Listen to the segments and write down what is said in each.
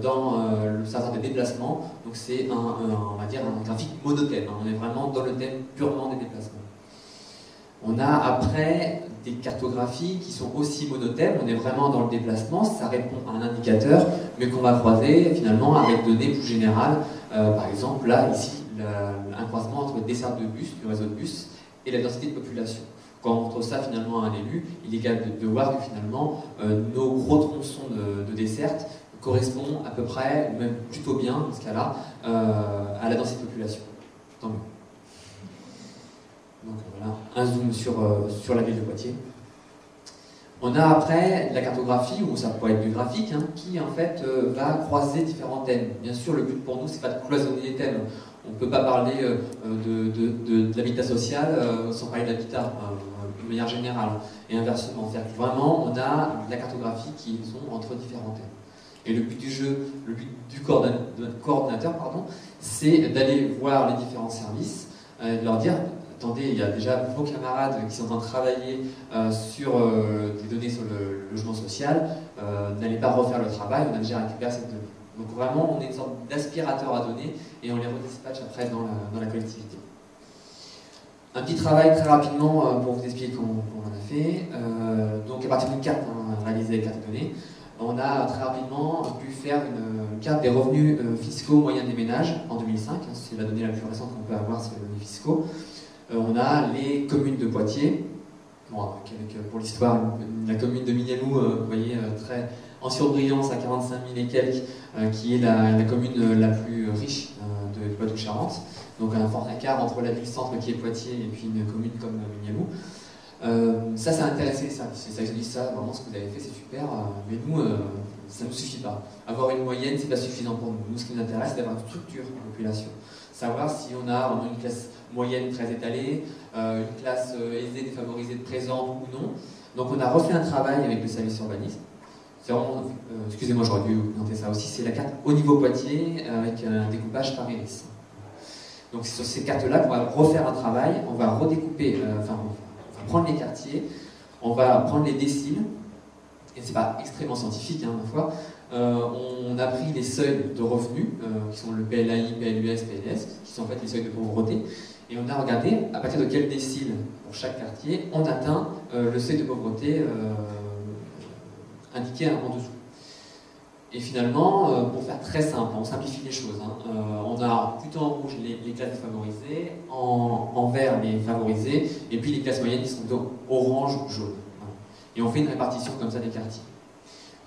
le serveur de déplacement. Donc c'est on va dire un graphique monothème. On est vraiment dans le thème purement des déplacements. On a après des cartographies qui sont aussi monothèmes. On est vraiment dans le déplacement. Ça répond à un indicateur, mais qu'on va croiser finalement avec des données plus générales. Par exemple, là, ici, un croisement entre desserte de bus, du réseau de bus, et la densité de population. Quand on montre ça finalement à un élu, il est capable de voir que finalement nos gros tronçons de desserte correspondent à peu près, ou même plutôt bien dans ce cas-là, à la densité de population. Tant mieux. Donc voilà, un zoom sur la ville de Poitiers. On a après la cartographie, ou ça peut être du graphique, qui en fait va croiser différents thèmes. Bien sûr, le but pour nous, c'est pas de cloisonner les thèmes. On ne peut pas parler de l'habitat social sans parler de l'habitat, de manière générale, et inversement. C'est-à-dire que vraiment, on a la cartographie qui sont entre différents thèmes. Et le but du jeu, le but du coordonnateur, c'est d'aller voir les différents services, de leur dire, attendez, il y a déjà vos camarades qui sont en train de travailler sur des données sur le logement social, n'allez pas refaire le travail, on a déjà récupéré cette donnée. Donc vraiment, on est une sorte d'aspirateur à données et on les redispatche après dans la collectivité. Un petit travail très rapidement pour vous expliquer comment on en a fait. Donc à partir d'une carte réalisée avec carte de données, on a très rapidement pu faire une carte des revenus fiscaux moyens des ménages en 2005. C'est la donnée la plus récente qu'on peut avoir sur les revenus fiscaux. On a les communes de Poitiers. Bon, avec, pour l'histoire, la commune de Mignalou, vous voyez, très en surbrillance à 45 000 et quelques, qui est la commune la plus riche de Poitou-Charentes. Donc un fort écart entre la ville-centre qui est Poitiers et puis une commune comme Mignalou. Ça a intéressé les services. Les services disent ça, vraiment ce que vous avez fait c'est super, mais nous, ça ne nous suffit pas. Avoir une moyenne, c'est pas suffisant pour nous. Nous, ce qui nous intéresse, c'est d'avoir une structure de population. Savoir si on a vraiment une classe moyenne très étalée, une classe aisée, défavorisée, présente ou non. Donc on a refait un travail avec le service urbanisme. C'est vraiment, excusez-moi, j'aurais dû vous présenter ça aussi, c'est la carte au niveau Poitiers avec un découpage par iris. Donc c'est sur ces cartes-là qu'on va refaire un travail, on va redécouper, on va prendre les quartiers, on va prendre les déciles, et c'est pas extrêmement scientifique, ma foi. On a pris les seuils de revenus, qui sont le PLAI, PLUS, PLS, qui sont en fait les seuils de pauvreté, et on a regardé à partir de quel décile pour chaque quartier on atteint le seuil de pauvreté indiqué en dessous. Et finalement, pour faire très simple, on simplifie les choses. On a plutôt en rouge les classes défavorisées, en vert les favorisées, et puis les classes moyennes qui sont plutôt orange ou jaune. Et on fait une répartition comme ça des quartiers.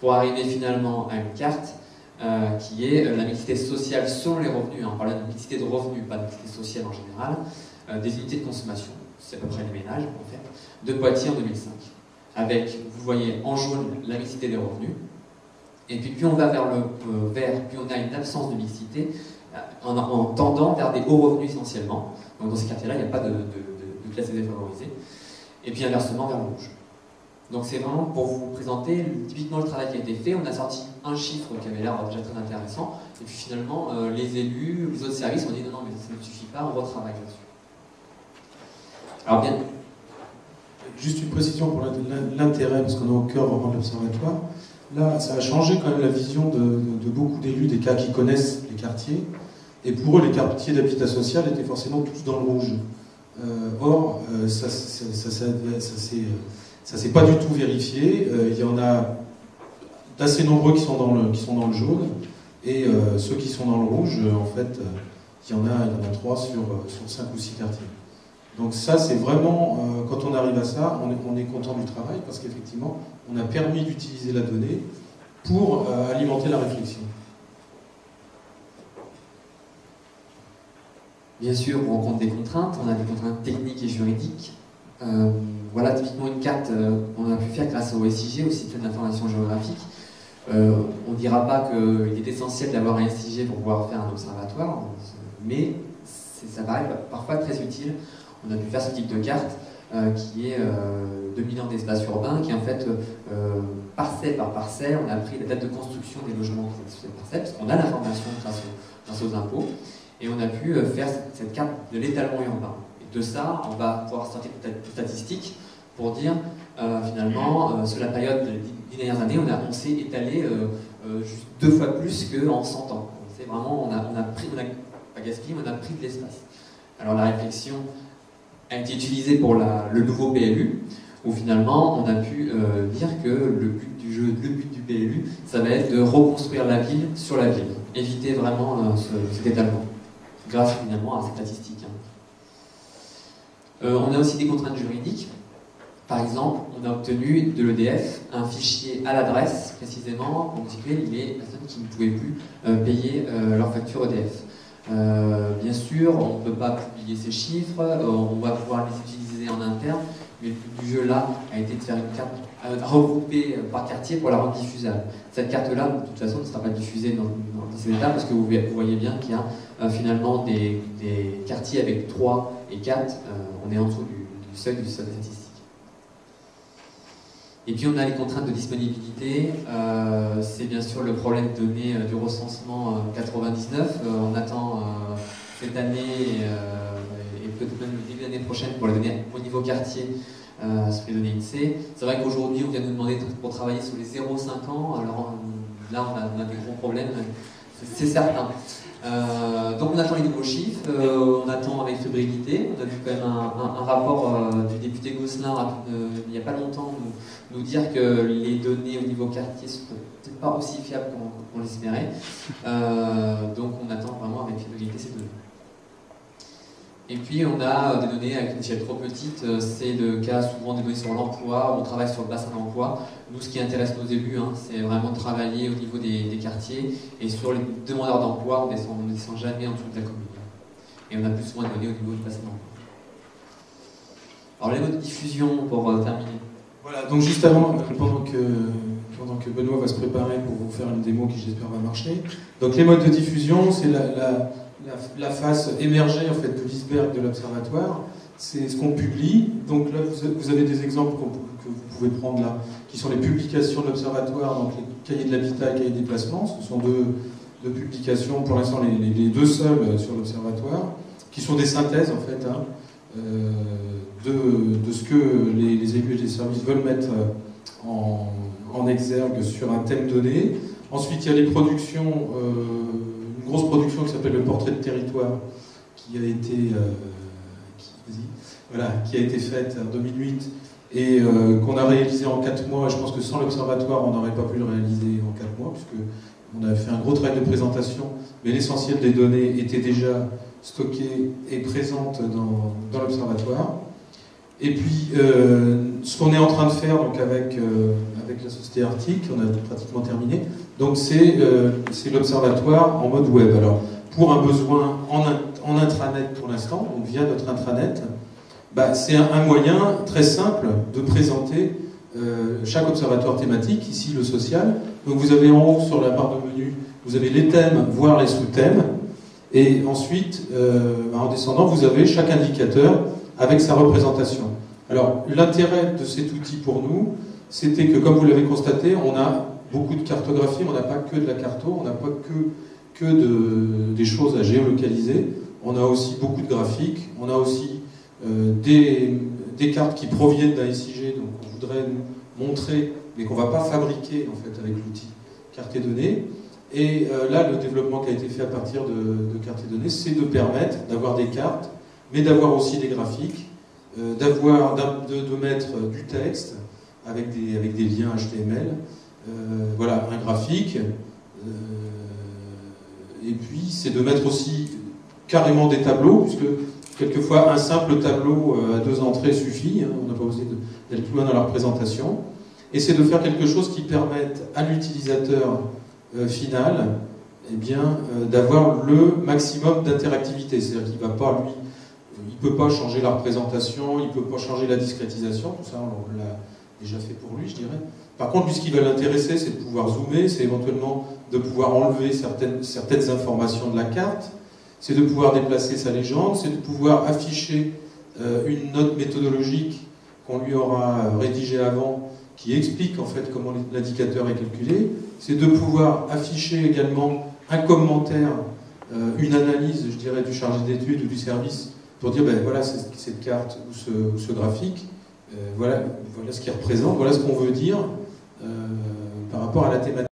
Pour arriver finalement à une carte qui est la mixité sociale selon les revenus. On parlait de mixité de revenus, pas de mixité sociale en général, des unités de consommation, c'est à peu près les ménages en fait, de Poitiers en 2005. Avec, vous voyez en jaune, la mixité des revenus. Et puis plus on va vers le vert, plus on a une absence de mixité, en tendant vers des hauts revenus essentiellement. Donc dans ces quartiers-là, il n'y a pas de classe défavorisée. Et puis inversement vers le rouge. Donc c'est vraiment pour vous présenter typiquement le travail qui a été fait. On a sorti un chiffre qui avait l'air déjà très intéressant. Et puis finalement, les élus, les autres services ont dit non, mais ça ne suffit pas, on retravaille là-dessus. Alors bien. Juste une précision pour l'intérêt, parce qu'on est au cœur vraiment de l'observatoire. Là, ça a changé quand même la vision de beaucoup d'élus, des cas qui connaissent les quartiers. Et pour eux, les quartiers d'habitat social étaient forcément tous dans le rouge. Or, ça s'est pas du tout vérifié. Il y en a d'assez nombreux qui sont dans le jaune. Et ceux qui sont dans le rouge, en fait, il y en a 3 sur 5 ou 6 quartiers. Donc ça, c'est vraiment, quand on arrive à ça, on est content du travail, parce qu'effectivement, on a permis d'utiliser la donnée pour alimenter la réflexion. Bien sûr, on rencontre des contraintes, on a des contraintes techniques et juridiques. Voilà typiquement une carte qu'on a pu faire grâce au SIG, au système d'information géographique. On ne dira pas qu'il est essentiel d'avoir un SIG pour pouvoir faire un observatoire, mais ça paraît parfois très utile. On a pu faire ce type de carte qui est dominant d'espace urbain, qui en fait, parcelle par parcelle, on a pris la date de construction des logements qui sont sur cette parcelle, parce qu'on a l'information grâce aux impôts, et on a pu faire cette carte de l'étalement urbain. Et de ça, on va pouvoir sortir des statistiques pour dire, finalement, sur la période des 10 dernières années, on s'est étalé juste 2 fois plus qu'en 100 ans. C'est vraiment, on a pas gaspillé, mais on a pris de l'espace. Alors la réflexion a été utilisée pour le nouveau PLU, où finalement on a pu dire que le but du jeu, le but du PLU, ça va être de reconstruire la ville sur la ville, éviter vraiment cet étalement, grâce finalement à ces statistiques. On a aussi des contraintes juridiques. Par exemple, on a obtenu de l'EDF un fichier à l'adresse, précisément, pour constituer les personnes qui ne pouvaient plus payer leur facture EDF. Bien sûr, on ne peut pas publier ces chiffres, on va pouvoir les utiliser en interne, mais le but du jeu là a été de faire une carte regroupée par quartier pour la rendre diffusable. Cette carte-là, de toute façon, ne sera pas diffusée dans ces états parce que vous voyez bien qu'il y a finalement des quartiers avec 3 et 4, on est en dessous du seuil des statistiques. Et puis on a les contraintes de disponibilité, c'est bien sûr le problème donné du recensement 99, on attend cette année et peut-être même le début de l'année prochaine pour les données au niveau quartier sur les données INSEE. C'est vrai qu'aujourd'hui on vient nous demander pour travailler sur les 0,5 ans, alors là on a des gros problèmes, c'est certain. Donc on attend les nouveaux chiffres, on attend avec fébrilité. On a vu quand même un rapport du député Gosselin il n'y a pas longtemps nous dire que les données au niveau quartier ne sont peut-être pas aussi fiables qu'on l'espérait. Donc on attend vraiment avec fébrilité ces données. Et puis on a des données avec une échelle trop petite, c'est le cas souvent des données sur l'emploi, on travaille sur le bassin d'emploi. Nous, ce qui intéresse nos élus, c'est vraiment de travailler au niveau des quartiers, et sur les demandeurs d'emploi, on ne descend jamais en dessous de la commune. Et on a plus souvent de données au niveau du bassin d'emploi. Alors les modes de diffusion, pour terminer. Voilà, donc juste avant, pendant que Benoît va se préparer pour vous faire une démo qui j'espère va marcher, donc les modes de diffusion, c'est la face émergée en fait de l'iceberg de l'observatoire, c'est ce qu'on publie. Donc là vous avez des exemples que vous pouvez prendre là, qui sont les publications de l'observatoire, donc les cahiers de l'habitat et cahiers des placements. Ce sont deux publications, pour l'instant les deux seules sur l'observatoire, qui sont des synthèses en fait de ce que les élus et les services veulent mettre en exergue sur un thème donné. Ensuite il y a les productions, une grosse production qui s'appelle le portrait de territoire, qui a été faite en 2008 et qu'on a réalisé en 4 mois. Je pense que sans l'observatoire, on n'aurait pas pu le réaliser en 4 mois, puisque on a fait un gros travail de présentation, mais l'essentiel des données était déjà stockées et présentes dans l'observatoire. Et puis, ce qu'on est en train de faire donc avec la société Arctique, on a pratiquement terminé, donc c'est l'observatoire en mode web. Alors, pour un besoin en intranet pour l'instant, donc via notre intranet, c'est un moyen très simple de présenter chaque observatoire thématique, ici le social. Donc vous avez en haut sur la barre de menu, vous avez les thèmes, voire les sous-thèmes, et ensuite, en descendant, vous avez chaque indicateur avec sa représentation. Alors l'intérêt de cet outil pour nous, c'était que, comme vous l'avez constaté, on a beaucoup de cartographie, on n'a pas que de la carto, on n'a pas que des choses à géolocaliser, on a aussi beaucoup de graphiques, on a aussi des cartes qui proviennent d'un SIG, donc on voudrait nous montrer, mais qu'on ne va pas fabriquer en fait avec l'outil carte et données. Et là, le développement qui a été fait à partir de cartes et données, c'est de permettre d'avoir des cartes, mais d'avoir aussi des graphiques, de mettre du texte avec des liens HTML, voilà, un graphique, et puis c'est de mettre aussi carrément des tableaux, puisque quelquefois un simple tableau à 2 entrées suffit, on n'a pas besoin d'aller plus loin dans la représentation, et c'est de faire quelque chose qui permette à l'utilisateur final d'avoir le maximum d'interactivité, c'est-à-dire qu'il va pas, lui, il ne peut pas changer la représentation, il ne peut pas changer la discrétisation, tout ça on l'a déjà fait pour lui, je dirais. Par contre, lui, ce qui va l'intéresser, c'est de pouvoir zoomer, c'est éventuellement de pouvoir enlever certaines informations de la carte, c'est de pouvoir déplacer sa légende, c'est de pouvoir afficher une note méthodologique qu'on lui aura rédigée avant, qui explique en fait comment l'indicateur est calculé, c'est de pouvoir afficher également un commentaire, une analyse, je dirais, du chargé d'études ou du service, pour dire, voilà, cette carte ou ce graphique, voilà ce qu'il représente, voilà ce qu'on veut dire par rapport à la thématique.